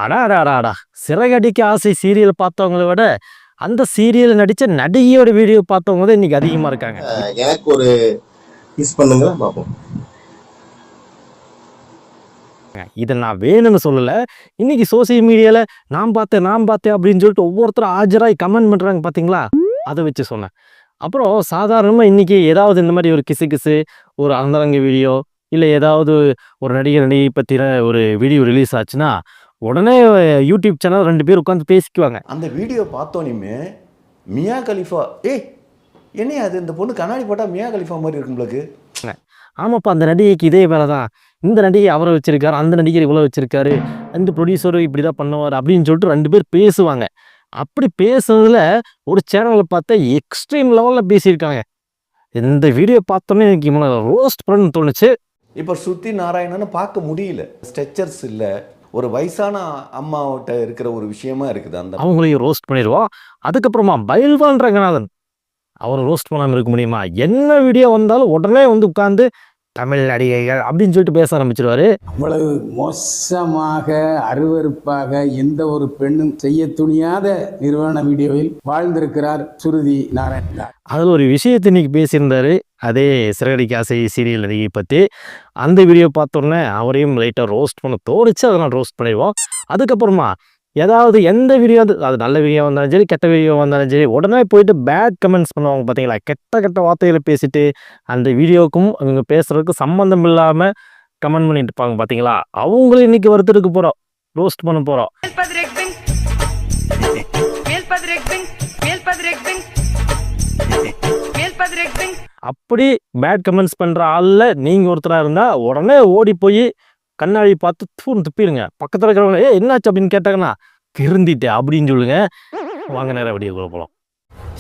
அடாடாடாடா! சிறகடிக்க ஆசை சீரியல் பார்த்தவங்கள விட, அந்த சீரியல்ல நடிச்ச நடிகையோட வீடியோ பார்த்தவங்க தான் இன்னைக்கு அதிகமா இருக்காங்க. எனக்கு ஒரு கிஸ் பண்ணுங்க பாப்போம். இத நான் வேணும்னு சொல்லல. இன்னைக்கு சோசியல் மீடியால நான் பார்த்தேன் அப்படின்னு சொல்லிட்டு ஒவ்வொருத்தரும் ஆஜராய் கமெண்ட் பண்றாங்க பார்த்தீங்களா? அத வச்சு சொன்னேன். அப்புறம் சாதாரணமா இன்னைக்கு ஏதாவது இந்த மாரி ஒரு கிசு, ஒரு அந்தரங்க வீடியோ, இல்ல ஏதாவது ஒரு நடிகை பத்தின ஒரு வீடியோ ரிலீஸ் ஆச்சுன்னா, உடனே யூடியூப் சேனல் 2 பேர் உட்காந்து பேசிக்குவாங்க. அந்த வீடியோ பார்த்தோனையுமே மியா கலிஃபா என்னையா அது இந்த பொண்ணு கண்ணாடி போட்டா மியா கலிஃபா மாதிரி இருக்கும் உங்களுக்கு. ஆமாப்பா, அந்த நடிகைக்கு இதே வேலை தான். இந்த நடிகை அவரை வச்சிருக்காரு, அந்த நடிகர் இவ்வளோ வச்சிருக்காரு, அந்த ப்ரொடியூசரும் இப்படி தான் பண்ணுவார் அப்படின்னு சொல்லிட்டு 2 பேர் பேசுவாங்க. அப்படி பேசுனதுல ஒரு சேனலை பார்த்தா எக்ஸ்ட்ரீம் லெவலில் பேசியிருக்காங்க. இந்த வீடியோ பார்த்தோன்னே எனக்கு இவனை ரோஸ்ட் பண்ணணும்னு தோணுச்சு. இப்போ ஸ்ருதி நாராயணன்னு பார்க்க முடியல. ஸ்ட்ரெச்சர்ஸ் இல்லை, ஒரு வயசான அம்மாவிட்ட இருக்கிற ஒரு விஷயமா இருக்குது. அந்த அவங்களையும் ரோஸ்ட் பண்ணிடுவோம். அதுக்கப்புறமா பைல்வான் ரங்கநாதன் அவரை ரோஸ்ட் பண்ணாமல் இருக்க முடியுமா? என்ன வீடியோ வந்தாலும் உடனே வந்து உட்காந்து தமிழ் நடிகைகள் அப்படின்னு சொல்லிட்டு பேச ஆரம்பிச்சிருவாரு. அவ்வளவு மோசமாக அருவருப்பாக எந்த ஒரு பெண்ணும் செய்ய துணியாத நிர்வாண வீடியோவில் வாழ்ந்திருக்கிறார் ஸ்ருதி நாராயணன். அதில் ஒரு விஷயத்தை இன்னைக்கு பேசியிருந்தாரு. அதே சிறகடிக்க ஆசை சீரியல் நடிகை பற்றி. அந்த வீடியோ பார்த்தோன்னே அவரையும் லைட்டாக ரோஸ்ட் பண்ண தோணுச்சு. அதனால் ரோஸ்ட் பண்ணிடுவோம். அதுக்கப்புறமா ஏதாவது எந்த வீடியோ அது நல்ல வீடியோ வந்தாலும் சரி, கெட்ட வீடியோ வந்தாலும் சரி, உடனே போயிட்டு பேட் கமெண்ட்ஸ் பண்ணுவாங்க பார்த்தீங்களா? கெட்ட வார்த்தைகளை பேசிட்டு அந்த வீடியோவுக்கும் அவங்க பேசுறதுக்கும் சம்மந்தம் இல்லாமல் கமெண்ட் பண்ணிட்டு இருப்பாங்க பார்த்தீங்களா? அவங்களும் இன்னைக்கு வருத்தத்துக்கு போகிறோம், ரோஸ்ட் பண்ண போகிறோம். அப்படி பேட் கமெண்ட்ஸ் பண்ணுற ஆளில் நீங்கள் ஒருத்தராக இருந்தால் உடனே ஓடி போய் கண்ணாடி பார்த்து தூண் துப்பிடுங்க. பக்கத்தில் இருக்கிறவங்க என்னாச்சு அப்படின்னு கேட்டாங்கன்னா திருந்திட்டே அப்படின்னு சொல்லுங்க. வாங்க நேரம் வீடியோ போகலாம்.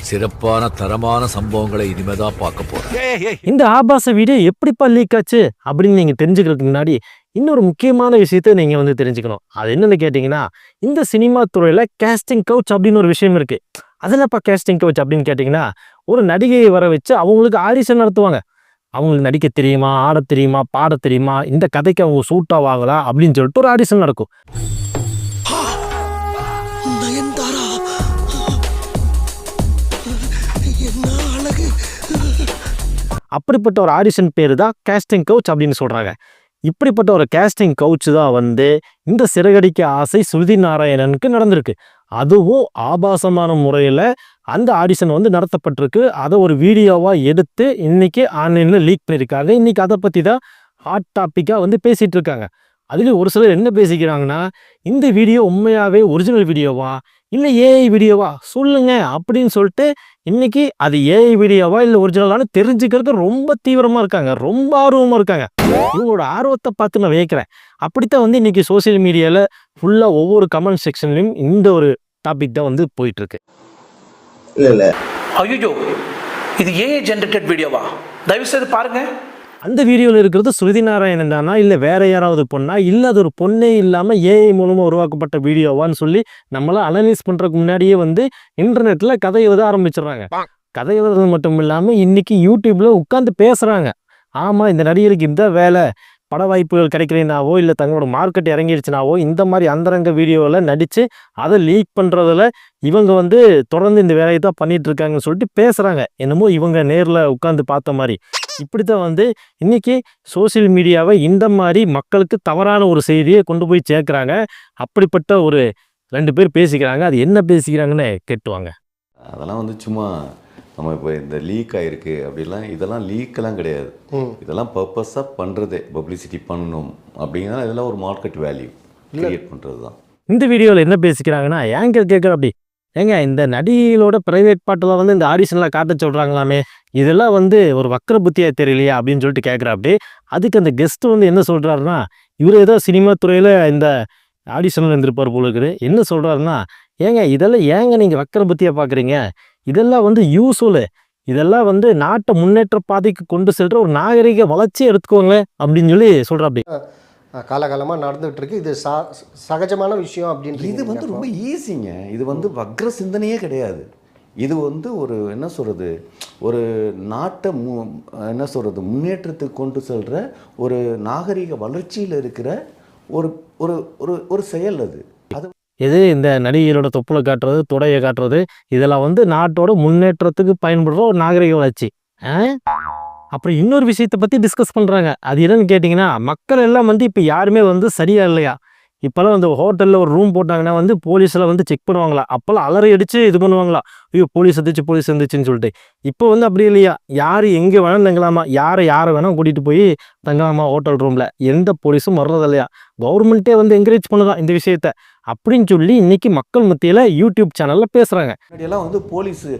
சிறப்பான தரமான சம்பவங்களை இனிமேதான் பார்க்க போறேன். இந்த ஆபாச வீடியோ எப்படிப்பா லீக் ஆச்சு அப்படின்னு நீங்க தெரிஞ்சுக்கிறதுக்கு முன்னாடி இன்னொரு முக்கியமான விஷயத்த நீங்க வந்து தெரிஞ்சுக்கணும். அது என்னன்னு கேட்டீங்கன்னா, இந்த சினிமா துறையில கேஸ்டிங் கவுச் அப்படின்னு ஒரு விஷயம் இருக்கு. அதுலப்பா கேஸ்டிங் கவுச் அப்படின்னு கேட்டீங்கன்னா, ஒரு நடிகையை வர வச்சு அவங்களுக்கு ஆடிஷன் நடத்துவாங்க. அவங்களுக்கு நடிக்க தெரியுமா, ஆட தெரியுமா, பாட தெரியுமா, இந்த கதைக்கு அவங்க சூட் ஆவாங்களா அப்படின்னு சொல்லிட்டு ஒரு ஆடிஷன் நடக்கும். அப்படிப்பட்ட ஒரு ஆடிஷன் பேரு தான் கேஸ்டிங் கவுச் அப்படின்னு சொல்றாங்க. இப்படிப்பட்ட ஒரு கேஸ்டிங் கவுச் தான் வந்து இந்த சிறகடிக்க ஆசை ஸ்ருதி நாராயணனுக்கு நடந்திருக்கு. அதுவும் ஆபாசமான முறையில் அந்த ஆடிஷன் வந்து நடத்தப்பட்டிருக்கு. அதை ஒரு வீடியோவாக எடுத்து இன்னைக்கு ஆன்லைனில் லீக் பண்ணியிருக்காங்க. இன்னைக்கு அதை பற்றி தான் ஹாட் டாப்பிக்காக வந்து பேசிகிட்டு இருக்காங்க. அதுலேயும் ஒரு சிலர் என்ன பேசிக்கிறாங்கன்னா, இந்த வீடியோ உண்மையாகவே ஒரிஜினல் வீடியோவா இல்லை ஏஐ வீடியோவா சொல்லுங்க அப்படின்னு சொல்லிட்டு இன்னைக்கு அது ஏஐ வீடியோவா இல்லை ஒரிஜினலானு தெரிஞ்சுக்கிறதுக்கு ரொம்ப தீவிரமாக இருக்காங்க, ரொம்ப ஆர்வமாக இருக்காங்க. இவங்களோட ஆர்வத்தை பார்த்து நான் வியக்கிறேன். அப்படித்தான் வந்து இன்னைக்கு சோசியல் மீடியாவில் ஃபுல்லாக ஒவ்வொரு கமெண்ட் செக்ஷன்லையும் இந்த ஒரு டாபிக் தான் வந்து போயிட்டு இருக்கு. ஐயோ, இது ஏஐ ஜெனரேட்டட் வீடியோவா? தயவு செய்து பாருங்க. அந்த வீடியோவில் இருக்கிறது ஸ்ருதி நாராயணன் தானா இல்லை வேற யாராவது பொண்ணா இல்லை அது ஒரு பொண்ணே இல்லாமல் ஏஐ மூலமாக உருவாக்கப்பட்ட வீடியோவான்னு சொல்லி நம்மளாம் அனலைஸ் பண்ணுறதுக்கு முன்னாடியே வந்து இன்டர்நெட்டில் கதை எழுத ஆரம்பிச்சிடுறாங்க. கதை எழுதுறது மட்டும் இல்லாமல் இன்னைக்கு யூடியூப்ல உட்காந்து பேசுகிறாங்க. ஆமாம், இந்த நடிகருக்கு இந்த வேலை, பட வாய்ப்புகள் கிடைக்கலைனாவோ இல்லை தங்களோட மார்க்கெட் இறங்கிடுச்சுனாவோ இந்த மாதிரி அந்தரங்க வீடியோவில் நடித்து அதை லீக் பண்ணுறதுல இவங்க வந்து தொடர்ந்து இந்த வேலையை தான் பண்ணிட்டு இருக்காங்கன்னு சொல்லிட்டு பேசுகிறாங்க. என்னமோ இவங்க நேரில் உட்காந்து பார்த்த மாதிரி. இப்படித்தான் வந்து இன்னைக்கு சோசியல் மீடியாவை இந்த மாதிரி மக்களுக்கு தவறான ஒரு செய்தியை கொண்டு போய் சேர்க்குறாங்க. அப்படிப்பட்ட ஒரு 2 பேர் பேசிக்கிறாங்க. அது என்ன பேசிக்கிறாங்கன்னு கேட்டுவாங்க. அதெல்லாம் வந்து சும்மா நம்ம இப்போ இந்த லீக் ஆகிருக்கு அப்படிலாம், இதெல்லாம் லீக்கெல்லாம் கிடையாது. இதெல்லாம் பர்பஸாக பண்ணுறதே, பப்ளிசிட்டி பண்ணணும் அப்படிங்கிறத இதெல்லாம் ஒரு மார்க்கெட் வேல்யூ கிரியேட் பண்ணுறது தான். இந்த வீடியோவில் என்ன பேசிக்கிறாங்கன்னா, ஏங்க கேட்குற அப்படி ஏங்க இந்த நடிகளோட ப்ரைவேட் பாட்டெல்லாம் வந்து இந்த ஆடிஷனில் காட்ட சொல்கிறாங்களாமே, இதெல்லாம் வந்து ஒரு வக்கர புத்தியாக தெரியலையா அப்படின்னு சொல்லிட்டு கேட்குறா. அப்படி அதுக்கு அந்த கெஸ்ட் வந்து என்ன சொல்கிறாருன்னா, இவர் ஏதோ சினிமா துறையில் இந்த ஆடிஷனில் இருந்திருப்பார் போல இருக்குது. என்ன சொல்கிறாருன்னா, ஏங்க இதெல்லாம் ஏங்க நீங்கள் வக்கர புத்தியாக பார்க்குறீங்க, இதெல்லாம் வந்து யூஸ்ஃபுல்லு, இதெல்லாம் வந்து நாட்டை முன்னேற்ற பாதைக்கு கொண்டு செல்ற ஒரு நாகரிக வளர்ச்சி எடுத்துக்கோங்க அப்படின்னு சொல்லி சொல்கிறா. அப்படி காலகாலமாக நடந்துகிட்டு இருக்கு. இது சகஜமான விஷயம் அப்படின்னு. இது வந்து ரொம்ப ஈஸிங்க. இது வந்து வக்ர சிந்தனையே கிடையாது. இது வந்து ஒரு என்ன சொல்கிறது, ஒரு நாட்டை என்ன சொல்கிறது முன்னேற்றத்துக்கு கொண்டு செல்கிற ஒரு நாகரிக வளர்ச்சியில் இருக்கிற ஒரு ஒரு ஒரு ஒரு செயல் அது. எது இந்த நடிகைகளோட தொப்புளை காட்டுறது, தொடையை காட்டுறது, இதெல்லாம் வந்து நாட்டோட முன்னேற்றத்துக்கு பயன்படுற ஒரு நாகரிக வளர்ச்சி. அப்புறம் இன்னொரு விஷயத்தை பற்றி டிஸ்கஸ் பண்ணுறாங்க. அது என்னன்னு கேட்டிங்கன்னா, மக்கள் எல்லாம் வந்து இப்போ யாருமே வந்து சரியா இல்லையா. இப்போல்லாம் வந்து ஹோட்டலில் ஒரு ரூம் போட்டாங்கன்னா வந்து போலீஸில் வந்து செக் பண்ணுவாங்களா. அப்போல்லாம் அலறி அடித்து இது பண்ணுவாங்களா, ஐயோ போலீஸ் வந்துச்சுன்னு சொல்லிட்டு. இப்போ வந்து அப்படி இல்லையா, யார் எங்கே வேணாலும் தங்கலாமா, யாரை வேணால் கூட்டிகிட்டு போய் தங்கலாமா ஹோட்டல் ரூமில், எந்த போலீஸும் வர்றது இல்லையா. கவர்மெண்ட்டே வந்து என்கரேஜ் பண்ணுதான் இந்த விஷயத்த அப்படின்னு சொல்லி இன்னைக்கு மக்கள் மத்தியில் யூடியூப் சேனலில் பேசுகிறாங்க. முன்னாடியெல்லாம் வந்து போலீஸு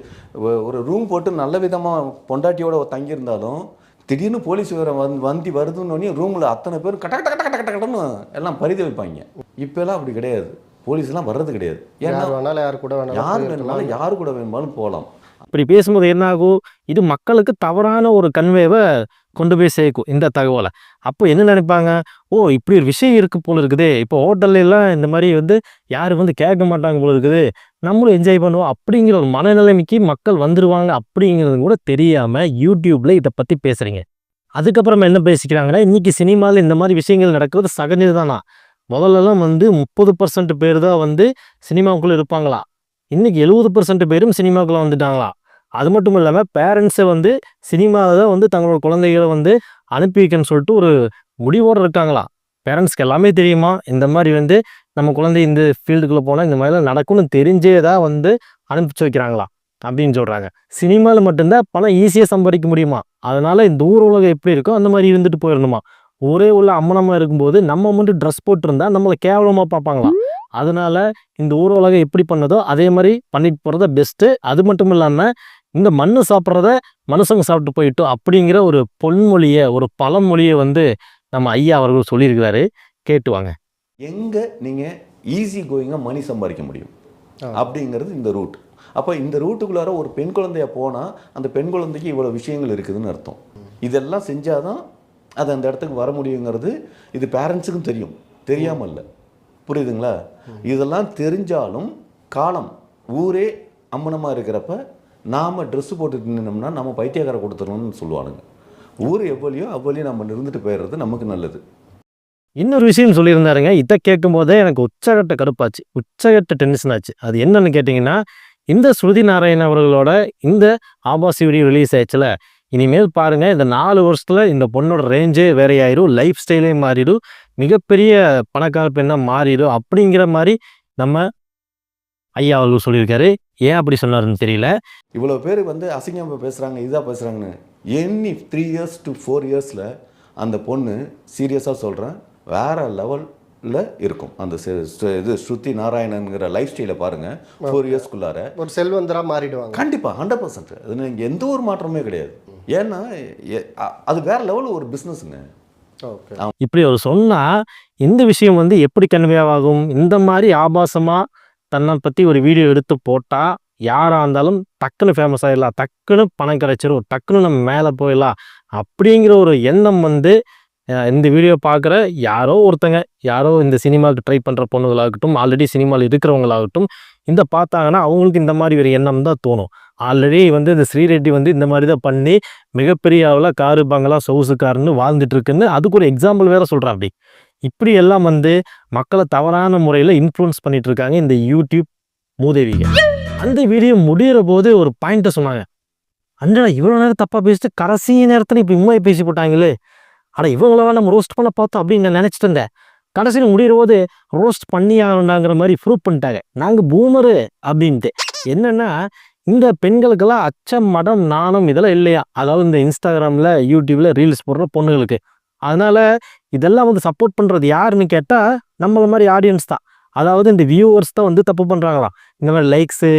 ஒரு ரூம் போட்டு நல்ல விதமாக பொண்டாட்டியோட தங்கியிருந்தாலும் திடீர்னு போலீஸ் வேறு வந்தி வருதுன்னு ரூமில் அத்தனை பேர் கட்ட கட்ட கட்ட கட்ட கட்டன்னு எல்லாம் பரித வைப்பாங்க. இப்போல்லாம் அப்படி கிடையாது, போலீஸ்லாம் வர்றது கிடையாது. ஏன்னா யார் கூட வேணாலும் யாரு கூட வேணுமாலும் போகலாம். இப்படி பேசும்போது என்ன ஆகும், இது மக்களுக்கு தவறான ஒரு கன்வேவை கொண்டு போய் சேர்க்கும் இந்த தகவலை. அப்போ என்ன நினைப்பாங்க, ஓ இப்படி ஒரு விஷயம் இருக்குது போல இருக்குது, இப்போ ஹோட்டல்லாம் இந்த மாதிரி வந்து யாரும் வந்து கேட்க மாட்டாங்க போல இருக்குது, நம்மளும் என்ஜாய் பண்ணுவோம் அப்படிங்கிற ஒரு மனநிலைமைக்கு மக்கள் வந்துடுவாங்க அப்படிங்கிறது கூட தெரியாமல் யூடியூப்பில் இதை பற்றி பேசுகிறீங்க. அதுக்கப்புறமா என்ன பேசிக்கிறாங்கன்னா, இன்றைக்கி சினிமாவில் இந்த மாதிரி விஷயங்கள் நடக்கிறது சகஜது தானா. முதல்லலாம் வந்து 30% பேர் தான் வந்து சினிமாவுக்குள்ளே இருப்பாங்களா, இன்றைக்கி 70% பேரும் சினிமாவுக்குள்ளே வந்துட்டாங்களா. அது மட்டும் இல்லாமல் பேரண்ட்ஸை வந்து சினிமாவில் தான் வந்து தங்களோட குழந்தைகளை வந்து அனுப்பி வைக்கணும்னு சொல்லிட்டு ஒரு முடிவோடு இருக்காங்களா. பேரண்ட்ஸ்க்கு எல்லாமே தெரியுமா, இந்த மாதிரி வந்து நம்ம குழந்தை இந்த ஃபீல்டுக்குள்ளே போனால் இந்த மாதிரிலாம் நடக்கும்னு தெரிஞ்சே தான் வந்து அனுப்பிச்சு வைக்கிறாங்களா அப்படின்னு சொல்கிறாங்க. சினிமாவில் மட்டும்தான் பணம் ஈஸியாக சம்பாதிக்க முடியுமா, அதனால் இந்த ஊர் உலகம் எப்படி இருக்கோ அந்த மாதிரி இருந்துட்டு போயிடணுமா. ஒரே உள்ள அம்மனமாக இருக்கும்போது நம்ம மட்டும் ட்ரெஸ் போட்டிருந்தா நம்மளை கேவலமாக பார்ப்பாங்களாம். அதனால இந்த ஊர் உலகம் எப்படி பண்ணதோ அதே மாதிரி பண்ணிட்டு போகிறத பெஸ்ட்டு. அது மட்டும் இல்லாமல் இந்த மண்ணு சாப்பிட்றத மனுஷங்க சாப்பிட்டு போயிட்டோம் அப்படிங்கிற ஒரு பொன்மொழியை, ஒரு பழமொழியை வந்து நம்ம ஐயா அவர்கள் சொல்லியிருக்கிறாரு. கேட்டுவாங்க. எங்கே நீங்கள் ஈஸி கோயிங்காக மணி சம்பாதிக்க முடியும் அப்படிங்கிறது இந்த ரூட். அப்போ இந்த ரூட்டுக்குள்ளார ஒரு பெண் குழந்தைய போனால் அந்த பெண் குழந்தைக்கு இவ்வளோ விஷயங்கள் இருக்குதுன்னு அர்த்தம். இதெல்லாம் செஞ்சால் தான் அது அந்த இடத்துக்கு வர முடியுங்கிறது இது பேரண்ட்ஸுக்கும் தெரியும், தெரியாமல் இல்லை. புரியுதுங்களா. இதெல்லாம் தெரிஞ்சாலும் காலம் ஊரே அம்மனமாக இருக்கிறப்ப நாம் ட்ரெஸ்ஸு போட்டுட்டு நின்னோம்னா நம்ம பைத்தியக்கார கொடுத்துடணும்னு சொல்லுவானுங்க. ஊர் எவ்வளியோ அவ்வளியும் நம்ம இருந்துட்டு போயிடுறது நமக்கு நல்லது. இன்னொரு விஷயம் சொல்லியிருந்தாருங்க, இதை கேட்கும் போதே எனக்கு உச்சகட்ட கடுப்பாச்சு, உச்சகட்ட டென்ஷன் ஆச்சு. அது என்னன்னு கேட்டிங்கன்னா, இந்த ஸ்ருதி நாராயண் அவர்களோட இந்த ஆபாசி வீடியோ ரிலீஸ் ஆயிடுச்சுல, இனிமேல் பாருங்கள் இந்த 4 வருஷத்தில் இந்த பொண்ணோட ரேஞ்சே வேறையாயிரும், லைஃப் ஸ்டைலே மாறிடும், மிகப்பெரிய பணக்கார பெண்ணாக மாறிடும் அப்படிங்கிற மாதிரி நம்ம ஐயா அவர்கள் சொல்லியிருக்காரு. ஏன் அப்படி சொன்னாருன்னு தெரியல. இவ்வளோ பேர் வந்து அசிங்கமாக பேசுகிறாங்க, இதாக பேசுகிறாங்கன்னு. எனி 3 years to 4 yearsல அந்த பொண்ணு சீரியஸாக சொல்கிறேன் வேறு லெவலில் இருக்கும். அந்த இது ஸ்ருதி நாராயணனுங்கிற லைஃப் ஸ்டைலை பாருங்கள். 4 yearsக்குள்ளார ஒரு செல்வந்தராக மாறிடுவாங்க கண்டிப்பாக. 100%. அது எந்த ஒரு மாற்றமே கிடையாது. ஏன்னா அது வேற லெவலில் ஒரு பிஸ்னஸுங்க. இப்படி அவர் சொன்னால் இந்த விஷயம் வந்து எப்படி கன்வேவாகும். இந்த மாதிரி ஆபாசமாக தன்னை பற்றி ஒரு வீடியோ எடுத்து போட்டால் யாராக இருந்தாலும் டக்குன்னு ஃபேமஸ் ஆகிடலாம், டக்குன்னு பணம் கிடைச்சிரும், டக்குன்னு நம்ம மேலே போயிடலாம் அப்படிங்கிற ஒரு எண்ணம் வந்து இந்த வீடியோ பார்க்குற யாரோ ஒருத்தங்க, யாரோ இந்த சினிமாவுக்கு ட்ரை பண்ணுற பொண்ணுகளாகட்டும், ஆல்ரெடி சினிமாவில் இருக்கிறவங்களாகட்டும், இந்த பார்த்தாங்கன்னா அவங்களுக்கு இந்த மாதிரி ஒரு எண்ணம் தான் தோணும். ஆல்ரெடி வந்து இந்த ஸ்ரீரெட்டி வந்து இந்த மாதிரி தான் பண்ணி மிகப்பெரிய அளவில் காரு பங்களா சொகுசு காருன்னு வாழ்ந்துட்டுருக்குன்னு அதுக்கு ஒரு எக்ஸாம்பிள் வேறு சொல்கிறேன். அப்படி இப்படி எல்லாம் வந்து மக்களை தவறான முறையில் இன்ஃப்ளூயன்ஸ் பண்ணிட்டு இருக்காங்க இந்த யூடியூப் மூதேவிங்க. அந்த வீடியோ முடிகிற போது ஒரு பாயிண்ட்டை சொன்னாங்க, அண்டா இவ்வளோ நேரம் தப்பாக பேசிட்டு கடைசி நேரத்தில் இப்போ உண்மையை பேசி போட்டாங்களே, ஆனால் இவங்கள நம்ம ரோஸ்ட் பண்ண பார்த்தோம் அப்படின்னு நான் நினச்சிட்டு இருந்தேன். கடைசியில் முடிகிற போது ரோஸ்ட் பண்ணி ஆகண்டாங்கிற மாதிரி ப்ரூவ் பண்ணிட்டாங்க, நாங்கள் பூமரு அப்படின்ட்டு. என்னென்னா இந்த பெண்களுக்கெல்லாம் அச்சம் மடம் நாணம் இதெல்லாம் இல்லையா, அதாவது இந்த இன்ஸ்டாகிராமில் யூடியூப்பில் ரீல்ஸ் போடுற பொண்ணுகளுக்கு. அதனால் இதெல்லாம் வந்து சப்போர்ட் பண்ணுறது யாருன்னு கேட்டால் நம்மள மாதிரி ஆடியன்ஸ் தான், அதாவது இந்த வியூவர்ஸ் தான் வந்து தப்பு பண்ணுறாங்களாம். இந்த மாதிரி லைக்ஸு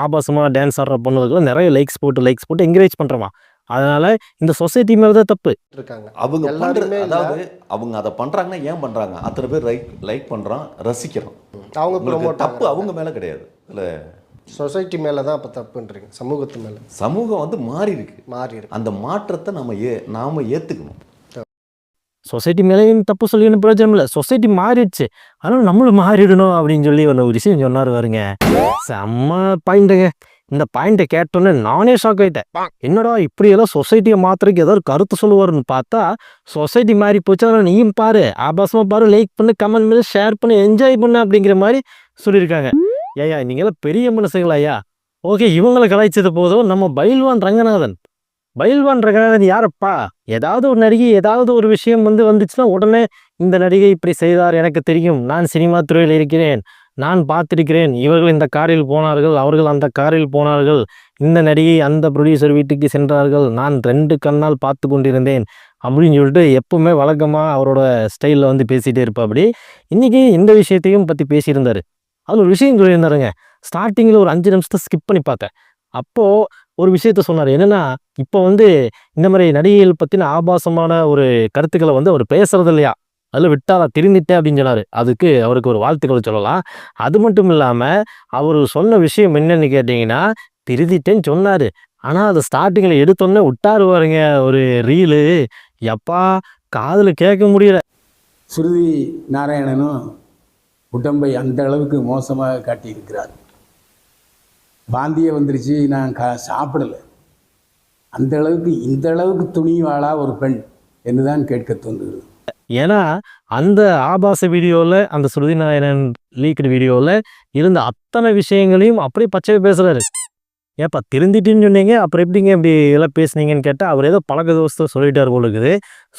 ஆபாசமாக டான்ஸ் ஆடுற பொண்ணுகளுக்குலாம் நிறைய லைக்ஸ் போட்டு என்கரேஜ் பண்ணுறோமா. அதனால் இந்த சொசைட்டி மேலே தான் தப்பு இருக்காங்க. அவங்க எல்லாருமே, அதாவது அவங்க அதை பண்ணுறாங்கன்னா ஏன் பண்ணுறாங்க, அத்தனை பேர் லைக் பண்ணுறான், ரசிக்கிறோம், அவங்க தப்பு அவங்க மேலே கிடையாது. இல்லை சொசைட்டி மேலே தான் அப்போ தப்புன்றீங்க, சமூகத்து மேலே. சமூகம் வந்து மாறி இருக்கு. அந்த மாற்றத்தை நாம ஏற்றுக்கணும். சொசைட்டி மேலேயும் தப்பு சொல்லி பிரயோஜனம் இல்லை, சொசைட்டி மாறிடுச்சு, அதனால் நம்மளும் மாறிடணும் அப்படின்னு சொல்லி ஒரு விஷயம் சொன்னார். வருங்க செம்ம பாயிண்ட்டுங்க. இந்த பாயிண்ட்டை கேட்டோன்னே நானே ஷாக் ஆயிட்டேன். என்னடா இப்படியெல்லாம் சொசைட்டியை மாத்துறதுக்கு ஏதோ ஒரு கருத்து சொல்லுவாருன்னு பார்த்தா சொசைட்டி மாறி போச்சு. அதனால் நீயும் பாரு, ஆபாசமாக பாரு, லைக் பண்ணு, கமெண்ட் பண்ணி, ஷேர் பண்ணி, என்ஜாய் பண்ணு அப்படிங்கிற மாதிரி சொல்லியிருக்காங்க. ஏயா நீங்களாம் பெரிய மனுஷங்களா ஐயா? ஓகே, இவங்களை கலாய்ச்சது போதும். நம்ம பயில்வான் ரங்கநாதன் யாரப்பா? ஏதாவது ஒரு நடிகை ஏதாவது ஒரு விஷயம் வந்துச்சுன்னா உடனே இந்த நடிகை இப்படி செய்தார், எனக்கு தெரியும், நான் சினிமா துறையில் இருக்கிறேன், நான் பார்த்திருக்கிறேன், இவர்கள் இந்த காரில் போனார்கள், அவர்கள் அந்த காரில் போனார்கள், இந்த நடிகை அந்த ப்ரொடியூசர் வீட்டுக்கு சென்றார்கள், நான் 2 கண்ணால் பார்த்து கொண்டிருந்தேன் அப்படின்னு சொல்லிட்டு எப்பவுமே வழக்கமாக அவரோட ஸ்டைலில் பேசிகிட்டே இருப்பா. அப்படி இன்றைக்கி இந்த விஷயத்தையும் பற்றி பேசியிருந்தார். அது ஒரு விஷயம் சொல்லியிருந்தாருங்க. ஸ்டார்டிங்கில் ஒரு 5 நிமிஷத்தை ஸ்கிப் பண்ணி பார்த்தேன். அப்போது ஒரு விஷயத்த சொன்னார். என்னென்னா, இப்போ இந்த மாதிரி நடிகைகள் பற்றின ஆபாசமான ஒரு கருத்துக்களை அவர் பேசுறது இல்லையா, அதில் விட்டாரா, திருந்திட்டேன் அப்படின்னு சொன்னார். அதுக்கு அவருக்கு ஒரு வாழ்த்துக்களை சொல்லலாம். அது மட்டும் இல்லாமல் அவர் சொன்ன விஷயம் என்னன்னு கேட்டிங்கன்னா, திருந்திட்டேன்னு சொன்னார். ஆனால் அதை ஸ்டார்டிங்கில் எடுத்தோன்னே விட்டாரு பாருங்க ஒரு ரீலு. எப்பா காதில் கேட்க முடியல. சுருதி நாராயணனும் உடம்பை அந்த அளவுக்கு மோசமாக காட்டியிருக்கிறார். வாந்தியே வந்துருச்சு, நான் சாப்பிடலை, அந்த அளவுக்கு இந்த அளவுக்கு துணிவாளா ஒரு பெண் என்று தான் கேட்க தோன்றுகிறது. ஏன்னா அந்த ஆபாச வீடியோவில், அந்த சுருதி நாராயணன் லீக்டு வீடியோவில் இருந்த அத்தனை விஷயங்களையும் அப்படியே பச்சை பேசுகிறாரு. ஏப்பா திருந்திட்டுன்னு சொன்னீங்க, அப்புறம் எப்படிங்க இப்படி எல்லாம் பேசுனீங்கன்னு கேட்டால் அவர் ஏதோ பழக்க தோஸ்தை சொல்லிட்டார் போல இருக்குது.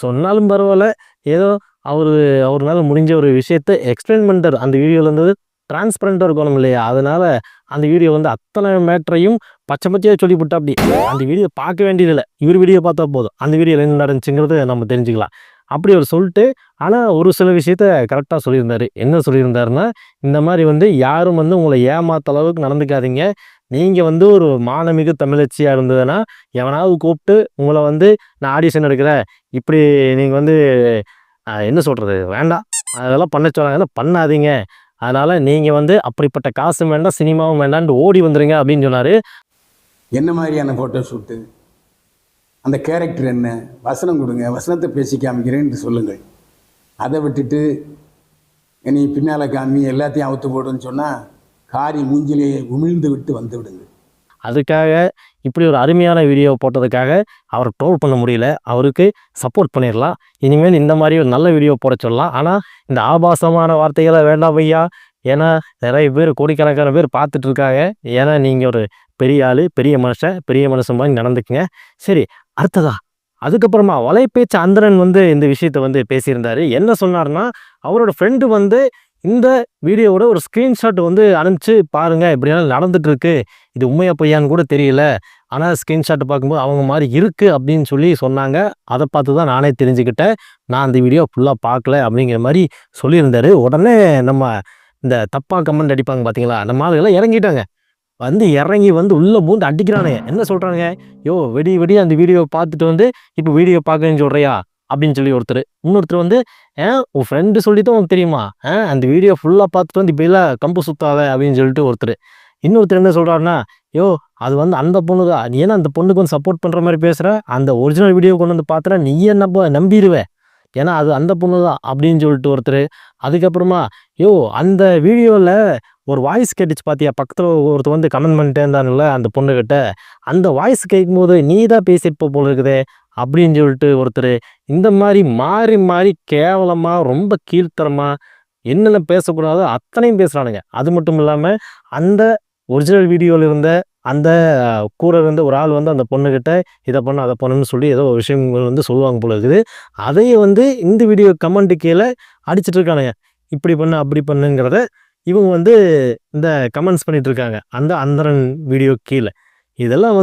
சொன்னாலும் பரவாயில்ல, ஏதோ அவர்னால முடிஞ்ச ஒரு விஷயத்தை எக்ஸ்பிளைன் பண்ணிட்டார். அந்த வீடியோவில் டிரான்ஸ்பரண்டாக இருக்கணும் இல்லையா, அதனால் அந்த வீடியோ அத்தனை மேட்டரையும் பச்சை பச்சையாக சொல்லிவிட்டா. அப்படி அந்த வீடியோ பார்க்க வேண்டியதில்லை, இவர் வீடியோ பார்த்தா போதும், அந்த வீடியோவில் என்ன நடந்துச்சுங்கிறத நம்ம தெரிஞ்சுக்கலாம். அப்படி அவர் சொல்லிட்டு, ஆனால் ஒரு சில விஷயத்த கரெக்டாக சொல்லியிருந்தார். என்ன சொல்லியிருந்தாருன்னா, இந்த மாதிரி யாரும் உங்களை ஏமாத்த அளவுக்கு நடந்துக்காதீங்க. நீங்கள் ஒரு மானமிகு தமிழச்சியாக இருந்ததுன்னா எவனாவது கூப்பிட்டு உங்களை நான் ஆடிஷன் எடுக்கிறேன், இப்படி நீங்கள் என்ன சொல்கிறது, வேண்டாம் அதெல்லாம் பண்ண சொல்கிறாங்க, பண்ணாதீங்க. அதனால் நீங்கள் அப்படிப்பட்ட காசும் வேண்டாம், சினிமாவும் வேண்டாம்னு ஓடி வந்துடுங்க அப்படின்னு சொன்னார். என்ன மாதிரியான ஃபோட்டோ ஷூட்டு, அந்த கேரக்டர் என்ன, வசனம் கொடுங்க, வசனத்தை பேசி காமிக்கிறேன்னு சொல்லுங்கள். அதை விட்டுட்டு நீ பின்னால் காமி எல்லாத்தையும் அவுத்து போடுன்னு சொன்னால் காரி மூஞ்சிலேயே உமிழ்ந்து விட்டு வந்து விடுங்க. அதுக்காக இப்படி ஒரு அருமையான வீடியோ போட்டதுக்காக அவரை ட்ரோல் பண்ண முடியல, அவருக்கு சப்போர்ட் பண்ணிடலாம். இனிமேல் இந்த மாதிரி ஒரு நல்ல வீடியோ போட சொல்லலாம். ஆனால் இந்த ஆபாசமான வார்த்தைகளை வேண்டாம் ஐயா. ஏன்னா நிறைய பேர், கோடிக்கணக்கான பேர் பார்த்துட்டு இருக்காங்க. ஏன்னா நீங்கள் ஒரு பெரிய ஆள், பெரிய மனுஷன் மாதிரி நடந்துக்குங்க. சரி, அடுத்ததா அதுக்கப்புறமா வலைப்பேச்சு அந்தரன் இந்த விஷயத்த பேசியிருந்தாரு. என்ன சொன்னார்னா, அவரோட ஃப்ரெண்டு இந்த வீடியோவோட ஒரு ஸ்க்ரீன்ஷாட் அனுப்பிச்சு பாருங்க, இப்படியெல்லாம் நடந்துட்டு இருக்கு, இது உண்மையா பொய்யான்னு கூட தெரியல, ஆனால் ஸ்க்ரீன்ஷாட் பார்க்கும்போது அவங்க மாதிரி இருக்கு அப்படின்னு சொன்னாங்க. அதை பார்த்து தான் நானே தெரிஞ்சுக்கிட்டேன், நான் அந்த வீடியோ ஃபுல்லாக பார்க்கல அப்படிங்கிற மாதிரி சொல்லியிருந்தாரு. உடனே நம்ம இந்த தப்பாக கமெண்ட் அடிப்பாங்க பார்த்தீங்களா, அந்த மாதிரிலாம் இறங்கிட்டாங்க. இறங்கி உள்ளே பூந்து அடிக்கிறானுங்க. என்ன சொல்கிறானுங்க, யோ வெடி அந்த வீடியோ பார்த்துட்டு இப்போ வீடியோ பார்க்கணுன்னு சொல்கிறியா அப்படின்னு சொல்லி ஒருத்தர். இன்னொருத்தர் உன் ஃப்ரெண்டு சொல்லி தான் உனக்கு தெரியுமா, அந்த வீடியோ ஃபுல்லாக பார்த்துட்டு இப்போ இல்லை கம்பு சுத்தாத அப்படின்னு சொல்லிட்டு ஒருத்தர். இன்னொருத்தர் என்ன சொல்கிறாருன்னா, யோ அது அந்த பொண்ணு தான், நீ ஏன்னா அந்த பொண்ணுக்கு சப்போர்ட் பண்ணுற மாதிரி பேசுகிற, அந்த ஒரிஜினல் வீடியோ கொண்டு பார்த்தா நீ என்ன நம்பிடுவேன், ஏன்னா அது அந்த பொண்ணு தான் அப்படின்னு சொல்லிட்டு ஒருத்தர். அதுக்கப்புறமா யோ அந்த வீடியோவில் ஒரு வாய்ஸ் கேட்டுச்சு பார்த்தியா, பக்கத்தில் ஒருத்தர் கமெண்ட் பண்ணிட்டே இருந்தானுல்ல அந்த பொண்ணுக்கிட்ட, அந்த வாய்ஸ் கேட்கும்போது நீ தான் பேசியிருப்ப போல இருக்குதே அப்படின்னு சொல்லிட்டு ஒருத்தர். இந்த மாதிரி மாறி மாறி கேவலமாக, ரொம்ப கீழ்த்தரமாக என்னென்ன பேசக்கூடாதோ அத்தனையும் பேசுகிறானுங்க. அது மட்டும் இல்லாமல் அந்த ஒரிஜினல் வீடியோவில் இருந்த அந்த கூட இருந்த ஒரு ஆள் அந்த பொண்ணுக்கிட்ட இதை பண்ண அதை பண்ணுன்னு சொல்லி ஏதோ ஒரு விஷயங்கள் சொல்லுவாங்க போல இருக்குது. அதையே இந்த வீடியோ கமெண்ட்டு கீழே அடிச்சிட்டு இருக்கானுங்க, இப்படி பண்ணு அப்படி பண்ணுங்கிறத இவங்க இந்த கமெண்ட்ஸ் பண்ணிட்டு இருக்காங்க அந்த அந்தரன் வீடியோ கீழே. இதெல்லாம்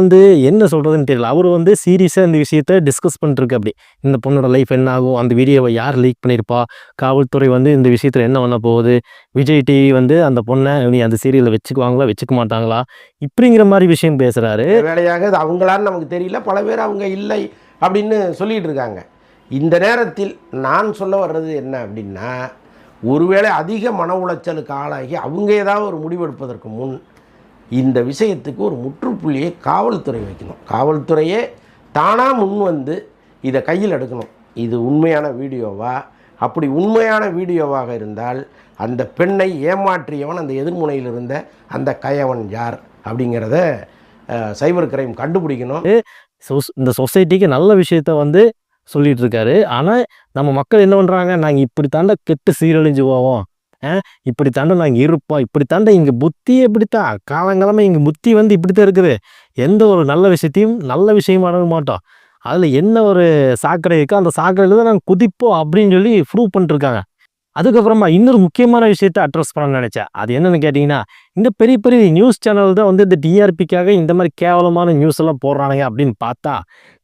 என்ன சொல்கிறதுன்னு தெரியல. அவர் சீரியஸாக இந்த விஷயத்த டிஸ்கஸ் பண்ணிட்டுருக்கு. அப்படி இந்த பொண்ணோட லைஃப் என்ன ஆகும், அந்த வீடியோவை யார் லீக் பண்ணியிருப்பா, காவல்துறை இந்த விஷயத்தில் என்ன பண்ண போகுது, விஜய் டிவி அந்த பொண்ணை நீ அந்த சீரியலில் வச்சுக்குவாங்களா வச்சுக்க மாட்டாங்களா, இப்படிங்கிற மாதிரி விஷயம் பேசுகிறாரு. வேலையாக அது அவங்களான்னு நமக்கு தெரியல, பல பேர் அவங்க இல்லை அப்படின்னு சொல்லிகிட்டு இருக்காங்க. இந்த நேரத்தில் நான் சொல்ல வர்றது என்ன அப்படின்னா, ஒருவேளை அதிக மன உளைச்சலுக்கு ஆளாகி அவங்க ஏதாவது ஒரு முடிவெடுப்பதற்கு முன் இந்த விஷயத்துக்கு ஒரு முற்றுப்புள்ளியை காவல்துறை வைக்கணும். காவல்துறையே தானாக முன் இதை கையில் எடுக்கணும். இது உண்மையான வீடியோவா, அப்படி உண்மையான வீடியோவாக இருந்தால் அந்த பெண்ணை ஏமாற்றியவன், அந்த எதிர்முனையில் இருந்த அந்த கயவன் யார் அப்படிங்கிறத சைபர் கிரைம் கண்டுபிடிக்கணும். இந்த சொசைட்டிக்கு நல்ல விஷயத்த வந்து சொல்லிட்டு இருக்காரு. ஆனால் நம்ம மக்கள் என்ன பண்ணுறாங்க, நாங்கள் இப்படி தாண்ட கெட்டு சீரழிஞ்சு போவோம், இப்படி தாண்ட நாங்கள் இருப்போம், இப்படி தாண்ட இங்கே புத்தி எப்படித்தான் காலங்காலமாக இங்கே புத்தி வந்து இப்படித்தான் இருக்குது, எந்த ஒரு நல்ல விஷயத்தையும் நல்ல விஷயமா அணுக மாட்டோம், அதில் என்ன ஒரு சாக்கடை இருக்கோ அந்த சாக்கடையில் தான் நாங்கள் குதிப்போம் அப்படின்னு சொல்லி ப்ரூவ் பண்ணிருக்காங்க. அதுக்கப்புறமா இன்னொரு முக்கியமான விஷயத்தை அட்ரஸ் பண்ண நினச்சேன். அது என்னென்னு கேட்டிங்கன்னா, இந்த பெரிய பெரிய நியூஸ் சேனல் தான் வந்து இந்த டிஆர்பிக்காக இந்த மாதிரி கேவலமான நியூஸ் எல்லாம் போடுறானுங்க அப்படின்னு பார்த்தா,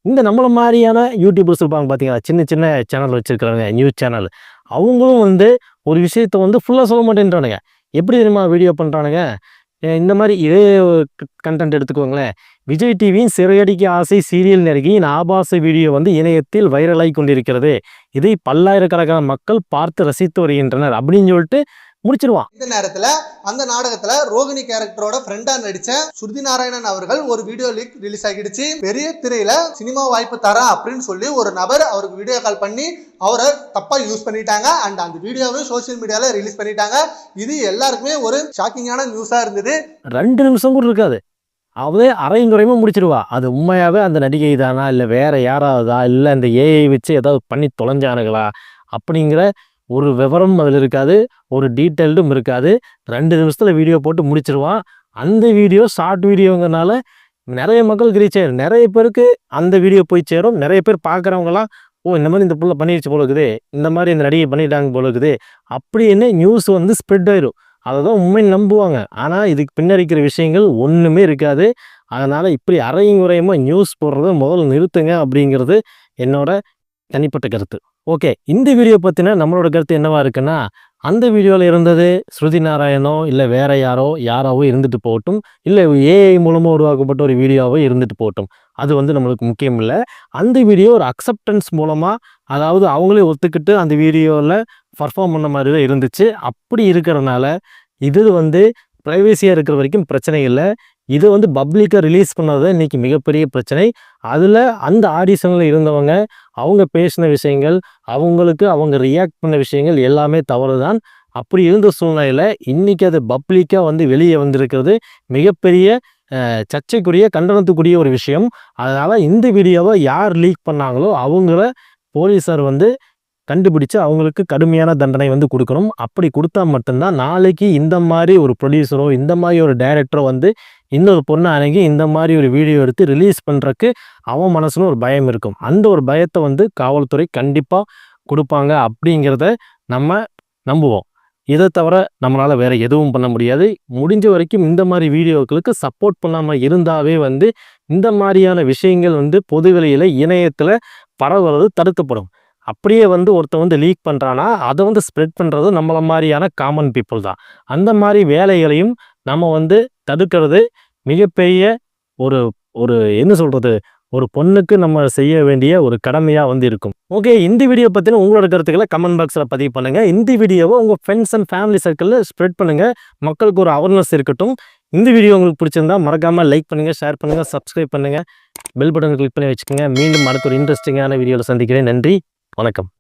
இந்த நம்மள மாதிரியான யூடியூபர்ஸ் இருப்பாங்க பார்த்தீங்களா, சின்ன சின்ன சேனல் வச்சுருக்கிறவங்க, நியூஸ் சேனல், அவங்களும் வந்து ஒரு விஷயத்த வந்து ஃபுல்லாக சொல்ல மாட்டேன்றானுங்க. எப்படி தெரியுமா வீடியோ பண்ணுறானுங்க, இந்த மாதிரி இதே கண்டென்ட் எடுத்துக்கோங்களேன். விஜய் டிவியின் சிறையடிக்க ஆசை சீரியல் நடிகையின் ஆபாச வீடியோ வந்து இணையத்தில் வைரலாகி கொண்டிருக்கிறது, இதை பல்லாயிரக்கணக்கான மக்கள் பார்த்து ரசித்து வருகின்றனர் அப்படின்னு சொல்லிட்டு முடிச்சிருவான். இந்த நேரத்துல அந்த நாடகத்துல ரோகிணி கேரக்டரோட ஃப்ரெண்டா நடிச்ச ஸ்ருதி நாராயணன் அவர்கள் ஒரு வீடியோ லீக் ரிலீஸ் ஆகிடுச்சு. பெரிய திரையில சினிமா வாய்ப்பு தரேன் அப்படின்னு சொல்லி ஒரு நபர் அவருக்கு வீடியோ கால் பண்ணி அவரை தப்பா யூஸ் பண்ணிட்டாங்க. அண்ட் அந்த வீடியோவை சோசியல் மீடியால ரிலீஸ் பண்ணிட்டாங்க. இது எல்லாருக்குமே ஒரு ஷாக்கிங்கான நியூஸா இருந்தது. 2 நிமிஷம் கூட இருக்காது, அவளே அரையும் குறையுமா முடிச்சிருவா. அது உண்மையாகவே அந்த நடிகை தானா, இல்லை வேற யாராவதா, இல்லை அந்த ஏஐ வச்சு ஏதாவது பண்ணி தொலைஞ்சானுங்களா அப்படிங்கிற ஒரு விவரம் அதில் இருக்காது, ஒரு டீட்டெயில்டும் இருக்காது. 2 நிமிஷத்தில் வீடியோ போட்டு முடிச்சிருவான். அந்த வீடியோ ஷார்ட் வீடியோங்கிறனால நிறைய மக்களுக்கு ரீச் ஆயிடும், நிறைய பேருக்கு அந்த வீடியோ போய் சேரும். நிறைய பேர் பார்க்குறவங்களாம், ஓ இந்த மாதிரி இந்த புள்ள பண்ணிடுச்சு போல இருக்குது, இந்த மாதிரி இந்த நடிகை பண்ணிட்டாங்க போல இருக்குது அப்படின்னு நியூஸ் வந்து ஸ்ப்ரெட் ஆயிடும். அதை தான் உண்மை நம்புவாங்க. ஆனால் இதுக்கு பின்னாடி இருக்கிற விஷயங்கள் ஒன்றுமே இருக்காது. அதனால் இப்படி அரையும் குறையுமா நியூஸ் போடுறத முதல்ல நிறுத்துங்க அப்படிங்கிறது என்னோட தனிப்பட்ட கருத்து. ஓகே, இந்த வீடியோ பற்றின நம்மளோட கருத்து என்னவா இருக்குன்னா, அந்த வீடியோவில் இருந்தது ஸ்ருதி நாராயணோ இல்லை வேற யாராவோ இருந்துட்டு போகட்டும், இல்லை ஏஐ மூலமாக உருவாக்கப்பட்ட ஒரு வீடியோவோ இருந்துட்டு போகட்டும், அது வந்து நம்மளுக்கு முக்கியம் இல்லை. அந்த வீடியோ ஒரு அக்செப்டன்ஸ் மூலமாக, அதாவது அவங்களே ஒத்துக்கிட்டு அந்த வீடியோவில் பர்ஃபார்ம் பண்ண மாதிரி தான் இருந்துச்சு. அப்படி இருக்கிறதுனால இது வந்து ப்ரைவேசியாக இருக்கிற வரைக்கும் பிரச்சனை இல்லை. இதை வந்து பப்ளிக்காக ரிலீஸ் பண்ணது இன்றைக்கி மிகப்பெரிய பிரச்சனை. அதில் அந்த ஆடிஷனில் இருந்தவங்க அவங்க பேசின விஷயங்கள், அவங்க ரியாக்ட் பண்ண விஷயங்கள் எல்லாமே தவறு தான். அப்படி இருந்த சூழ்நிலையில் இன்றைக்கி அது பப்ளிக்காக வந்து வெளியே வந்திருக்கிறது மிகப்பெரிய சர்ச்சைக்குரிய கண்டனத்துக்குரிய ஒரு விஷயம். அதனால் இந்த வீடியோவை யார் லீக் பண்ணாங்களோ அவங்கள போலீஸார் வந்து கண்டுபிடிச்சு அவங்களுக்கு கடுமையான தண்டனை வந்து கொடுக்கணும். அப்படி கொடுத்தா மட்டும்தான் நாளைக்கு இந்த மாதிரி ஒரு ப்ரொடியூசரோ இந்த மாதிரி ஒரு டைரக்டரோ வந்து இன்னொரு பொண்ணை அணுகி இந்த மாதிரி ஒரு வீடியோ எடுத்து ரிலீஸ் பண்ணுறக்கு அவன் மனசுல ஒரு பயம் இருக்கும். அந்த ஒரு பயத்தை வந்து காவல்துறை கண்டிப்பாக கொடுப்பாங்க அப்படிங்கிறத நம்ம நம்புவோம். இதை தவிர நம்மளால் வேறு எதுவும் பண்ண முடியாது. முடிஞ்ச வரைக்கும் இந்த மாதிரி வீடியோக்களுக்கு சப்போர்ட் பண்ணாமல் இருந்தாவே வந்து இந்த மாதிரியான விஷயங்கள் வந்து பொதுவெளியில் இணையத்தில் பரவுறது தடுக்கப்படும். அப்படியே வந்து ஒருத்தன் வந்து லீக் பண்ணுறான்னா அதை வந்து ஸ்ப்ரெட் பண்ணுறது நம்மள மாதிரியான காமன் பீப்புள் தான். அந்த மாதிரி வேலைகளையும் நம்ம வந்து தடுக்கிறது மிகப்பெரிய ஒரு ஒரு என்ன சொல்கிறது, ஒரு பொண்ணுக்கு நம்ம செய்ய வேண்டிய ஒரு கடமையாக வந்து இருக்கும். ஓகே, இந்த வீடியோ பற்றின உங்களோட கருத்துக்களை கமெண்ட் பாக்ஸில் பதிவு பண்ணுங்கள். இந்த வீடியோவை உங்கள் ஃப்ரெண்ட்ஸ் அண்ட் ஃபேமிலி சர்க்கிளில் ஸ்ப்ரெட் பண்ணுங்கள். மக்களுக்கு ஒரு அவேர்னஸ் இருக்கட்டும். இந்த வீடியோ உங்களுக்கு பிடிச்சிருந்தா மறக்காமல் லைக் பண்ணுங்கள், ஷேர் பண்ணுங்கள், சப்ஸ்கிரைப் பண்ணுங்கள், பெல் பட்டன் கிளிக் பண்ணி வச்சுக்கோங்க. மீண்டும் அடுத்த ஒரு இன்ட்ரெஸ்டிங்கான வீடியோவில் சந்திக்கிறேன். நன்றி, வணக்கம்.